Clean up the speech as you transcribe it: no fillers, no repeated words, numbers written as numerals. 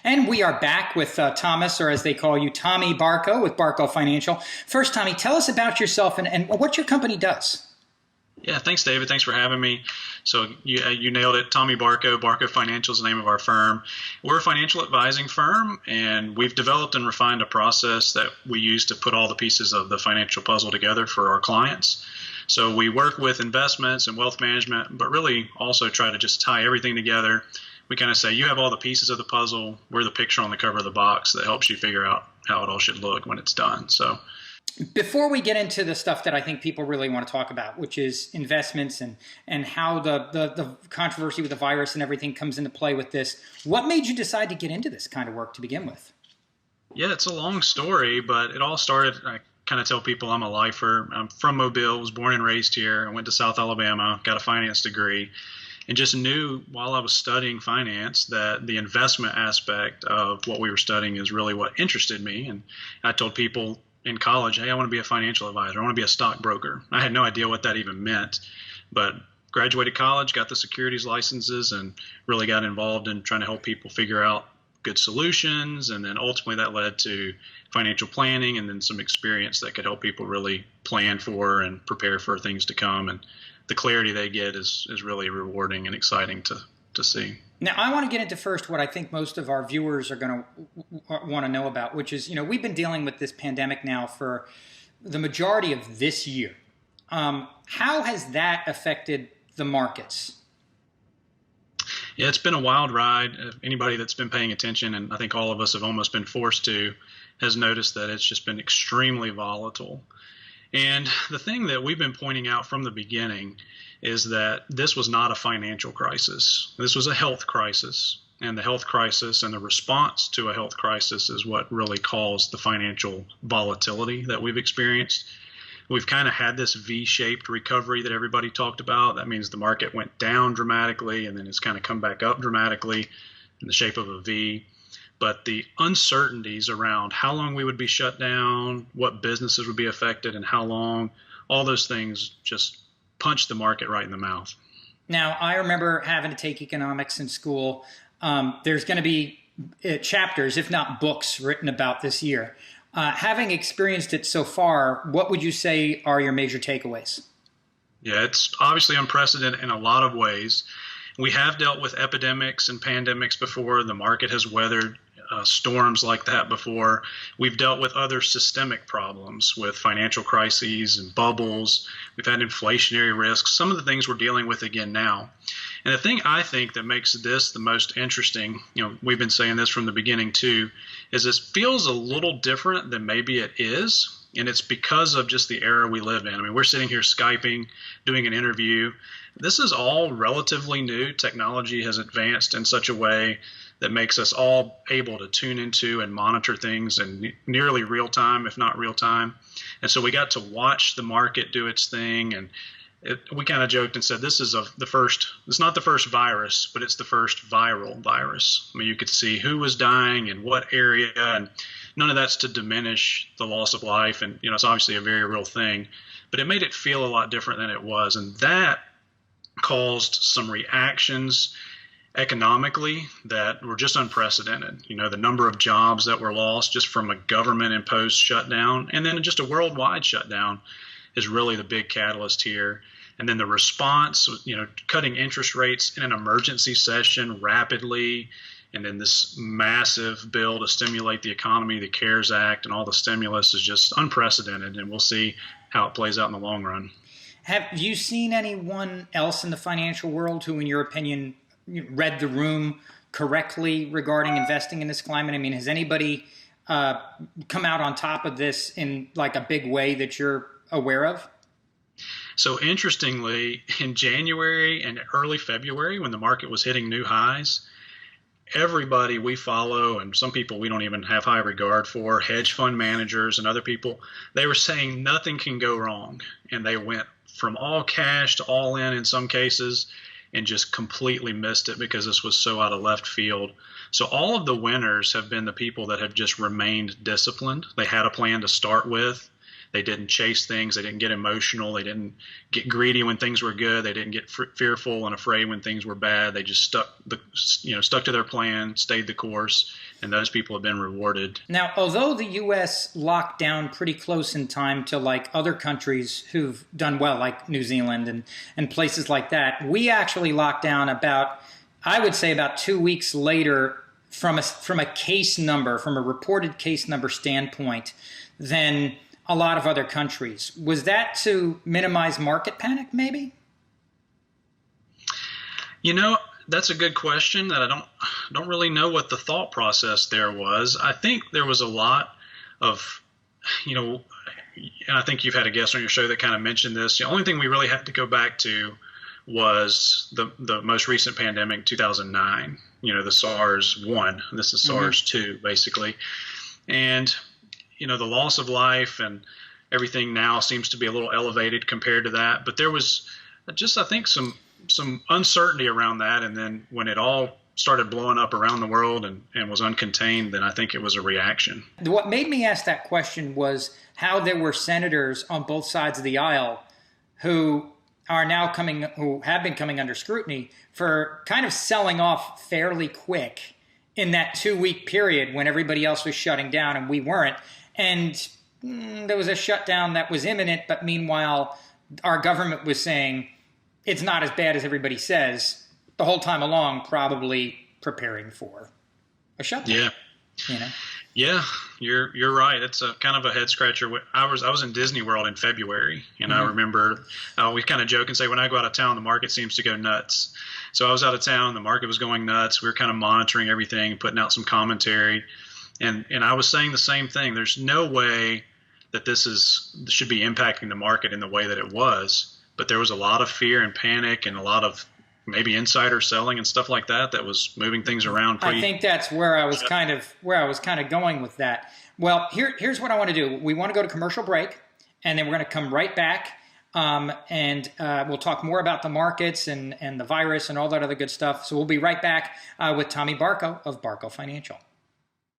And we are back with Thomas, or as they call you, Tommy Barko with Barko Financial. First, Tommy, tell us about yourself and what your company does. Yeah, thanks, David. Thanks for having me. So you nailed it. Tommy Barko. Barko Financial is the name of our firm. We're a financial advising firm, and we've developed and refined a process that we use to put all the pieces of the financial puzzle together for our clients. So we work with investments and wealth management, but really also try to just tie everything together. We kind of say, you have all the pieces of the puzzle. We're the picture on the cover of the box that helps you figure out how it all should look when it's done. So before we get into the stuff that I think people really want to talk about, which is investments and how the controversy with the virus and everything comes into play with this, what made you decide to get into this kind of work to begin with? Yeah, it's a long story, but it all started, I kind of tell people I'm a lifer. I'm from Mobile, was born and raised here. I went to South Alabama, got a finance degree, and just knew while I was studying finance that the investment aspect of what we were studying is really what interested me. And I told people in college, hey, I want to be a financial advisor. I want to be a stockbroker. I had no idea what that even meant, but graduated college, got the securities licenses, and really got involved in trying to help people figure out good solutions. And then ultimately that led to financial planning and then some experience that could help people really plan for and prepare for things to come. And the clarity they get is really rewarding and exciting to see. Now, I want to get into first what I think most of our viewers are going to want to know about, which is, we've been dealing with this pandemic now for the majority of this year. How has that affected the markets? Yeah, it's been a wild ride. Anybody that's been paying attention, and I think all of us have almost been forced to, has noticed that it's just been extremely volatile. And the thing that we've been pointing out from the beginning is that this was not a financial crisis. This was a health crisis. And the health crisis and the response to a health crisis is what really caused the financial volatility that we've experienced. We've kind of had this V-shaped recovery that everybody talked about. That means the market went down dramatically and then it's kind of come back up dramatically in the shape of a V. But the uncertainties around how long we would be shut down, what businesses would be affected, and how long, all those things just punched the market right in the mouth. Now, I remember having to take economics in school. There's going to be chapters, if not books, written about this year. Having experienced it so far, what would you say are your major takeaways? Yeah, it's obviously unprecedented in a lot of ways. We have dealt with epidemics and pandemics before. The market has weathered storms like that before. We've dealt with other systemic problems with financial crises and bubbles. We've had inflationary risks, some of the things we're dealing with again now. And the thing I think that makes this the most interesting, we've been saying this from the beginning too, is this feels a little different than maybe it is. And it's because of just the era we live in. I mean, we're sitting here Skyping, doing an interview. This is all relatively new. Technology has advanced in such a way that makes us all able to tune into and monitor things in nearly real time, if not real time. And so we got to watch the market do its thing. And we kind of joked and said, it's not the first virus, but it's the first viral virus. I mean, you could see who was dying in what area, and none of that's to diminish the loss of life. And, it's obviously a very real thing, but it made it feel a lot different than it was. And that caused some reactions economically that were just unprecedented. The number of jobs that were lost just from a government imposed shutdown, and then just a worldwide shutdown is really the big catalyst here. And then the response, cutting interest rates in an emergency session rapidly, and then this massive bill to stimulate the economy, the CARES Act, and all the stimulus is just unprecedented. And we'll see how it plays out in the long run. Have you seen anyone else in the financial world who, in your opinion, read the room correctly regarding investing in this climate? I mean, has anybody come out on top of this in like a big way that you're aware of? So interestingly, in January and early February, when the market was hitting new highs, everybody we follow, and some people we don't even have high regard for, hedge fund managers and other people, they were saying nothing can go wrong. And they went from all cash to all in some cases, and just completely missed it because this was so out of left field. So all of the winners have been the people that have just remained disciplined. They had a plan to start with. They didn't chase things. They didn't get emotional. They didn't get greedy when things were good. They didn't get fearful and afraid when things were bad. They just stuck to their plan, stayed the course, and those people have been rewarded. Now, although the U.S. locked down pretty close in time to like other countries who've done well, like New Zealand and places like that, we actually locked down about, I would say, about 2 weeks later from a case number, from a reported case number standpoint, than a lot of other countries. Was that to minimize market panic, maybe? You know, that's a good question that I don't really know what the thought process there was. I think there was a lot of, and I think you've had a guest on your show that kind of mentioned this. The only thing we really had to go back to was the most recent pandemic, 2009. The SARS-1. This is SARS-2, basically. And, the loss of life and everything now seems to be a little elevated compared to that. But there was just, I think, some uncertainty around that. And then when it all started blowing up around the world and was uncontained, then I think it was a reaction. What made me ask that question was how there were senators on both sides of the aisle who have been coming under scrutiny for kind of selling off fairly quick in that 2-week period when everybody else was shutting down and we weren't. And there was a shutdown that was imminent, but meanwhile, our government was saying it's not as bad as everybody says the whole time along, probably preparing for a shutdown. Yeah. Yeah, you're right. It's a kind of a head scratcher. I was in Disney World in February, and I remember we kind of joke and say when I go out of town, the market seems to go nuts. So I was out of town, the market was going nuts. We were kind of monitoring everything, putting out some commentary, and I was saying the same thing. There's no way that this should be impacting the market in the way that it was, but there was a lot of fear and panic and a lot of maybe insider selling and stuff like that was moving things around. I think that's where I was kind of going with that. Well, here's what I want to do. We want to go to commercial break, and then we're going to come right back, and we'll talk more about the markets and the virus and all that other good stuff. So we'll be right back with Tommy Barko of Barko Financial.